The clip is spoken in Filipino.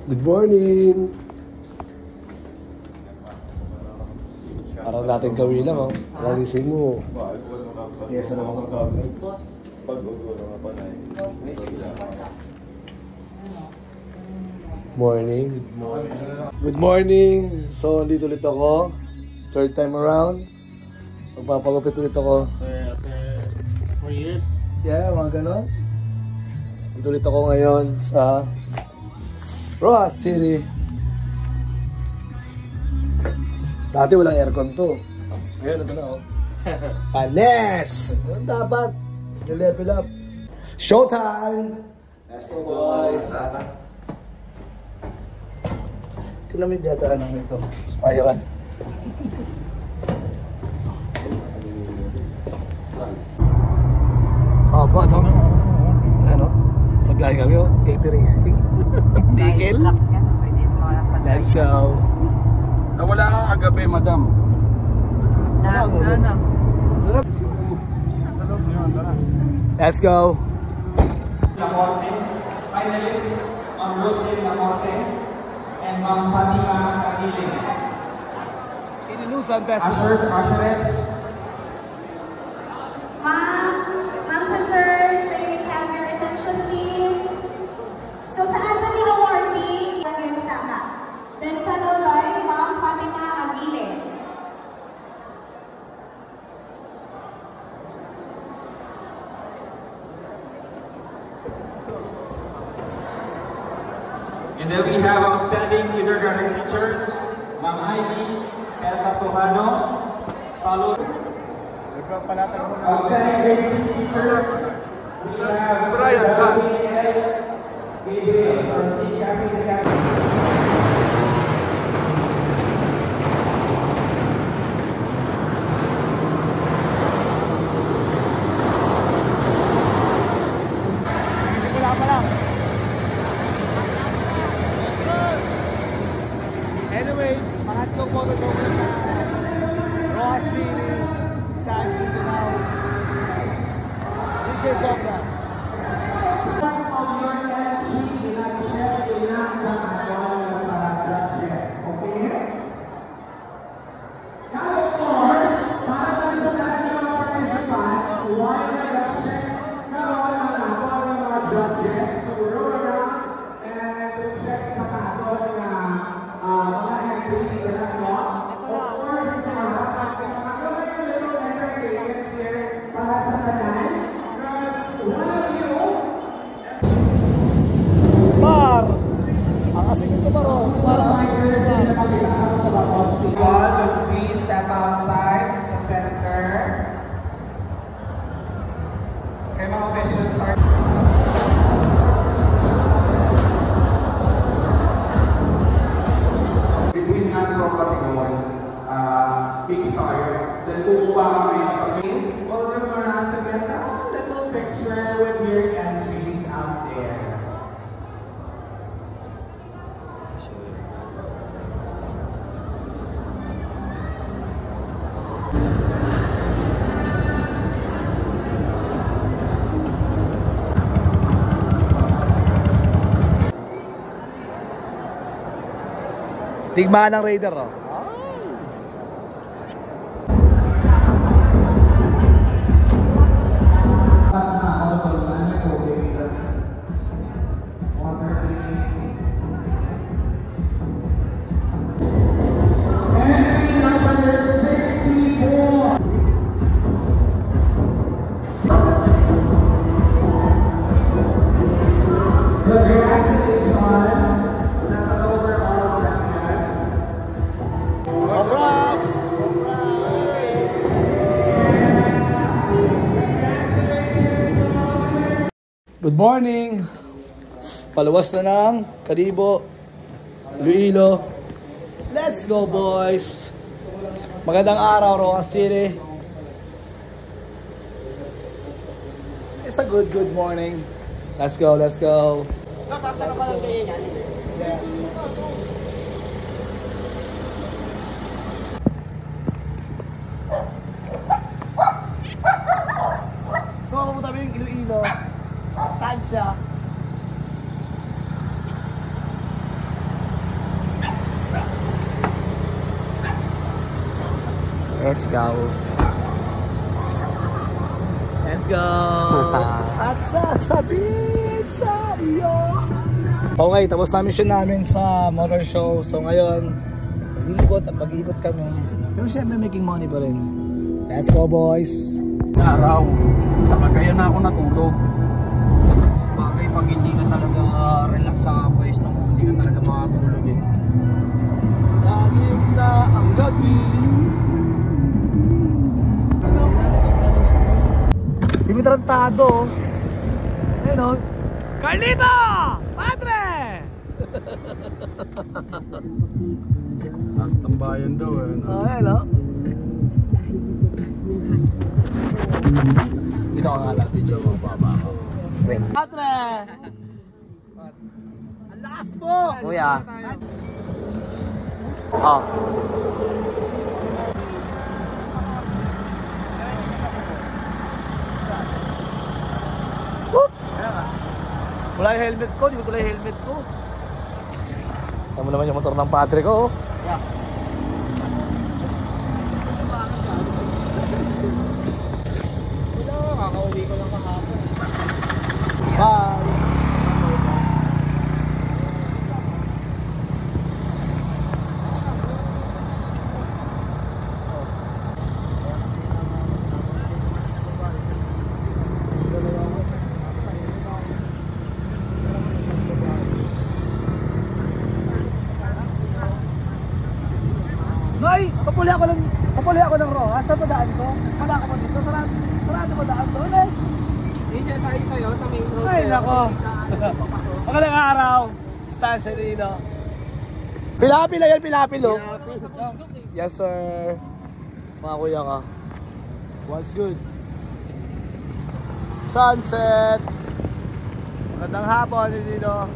Good morning! Parang natin gawin lang, oh. Lalisin mo. Yes, ano mga gawin? Morning. Good morning! So, dito ulit ako. Third time around. Magpapagupit ulit ako. After 4 years? Yeah, mga ganon. Dito ulit ako ngayon sa Rojas City. Dati walang aircon to. Ngayon, ito na, oh. Panes! Dapat. Level up. Showtime! Let's go, boys! Tinamid yata namin ito. Spiral. Haba, no? Ano? Sa biyahe kami, oh. AP Racing. Tigil. Let's go. Nawala ka kagabi, madam. Sana. Let's go. Lacorte, finalist, Ma'am Rosemary Lacorte, and Ma'am Fatima Aguilin. Inilusan best. Ushers, usherettes. Ma'am sirs, may we have your attention please. So sa Anthony awardee, Daniel Saka. Then followed by Ma'am Fatima Aguilin. And then we have outstanding kindergarten teachers, Ma'am Ivy, Elka Tujano, followed outstanding grade 6 teachers, we have Brian Chan. Gabriel from CCAP. Simula pa lang. Anyway, pangatlong photo show ko sa Rojas City, sa Mindanao. Hindi siya sobra. Bar! Ang asing ito baro. Parang asing ito bar. Please step outside sa center. Okay, mga officials start. Between nga from Patagon, Big Star, then kukuha kami ng pagkain. We're going to get a little picture with your entries out there. Tigmaan ng Raider, oh. Good morning! Paluwas na ng Karibo, Iloilo. Let's go, boys! Magandang araw, Rojas City. It's a good morning. Let's go, let's go. Sasano ka lang din yan? So, pupunta kami yung Iloilo. Stansya. Let's go. Let's go. At sasabihin sa iyo. Okay, tapos na mission namin sa motor show. So ngayon, maglilibot at mag-iikot kami. Pero syempre making money pa rin. Let's go, boys. Araw. Sa Cagayan na ako natulog. Bagay pag hindi ka talaga relax sa pwesto mo, hindi ka talaga makatulog eh. Lagim na ang gabi. Di mo tarantado. Ayun o. Carlito! Padre! Nasa tambayan daw eh. No? Ayun o. Dito ka nga lang, video mo baba ako. Padre! Ang lakas mo! Kuya. Oh. Wala yung helmet ko, di ko tuloy yung helmet ko. Tama naman yung motor ng padre ko. Yeah. Wala, kakauwi ko lang kahapon. Bye! Noy, papuli ako ng roha. Saan pa daan ko? Wala ka pa dito. Sarado pa daan ko. Ulit. Hindi siya sa'yo sa main road. Ay, nako. Magandang araw. Stasyon dito. Pilapil na yan, pilapil oh. Yes sir. Mga kuya ka. What's good? Sunset. Magandang hapon dito.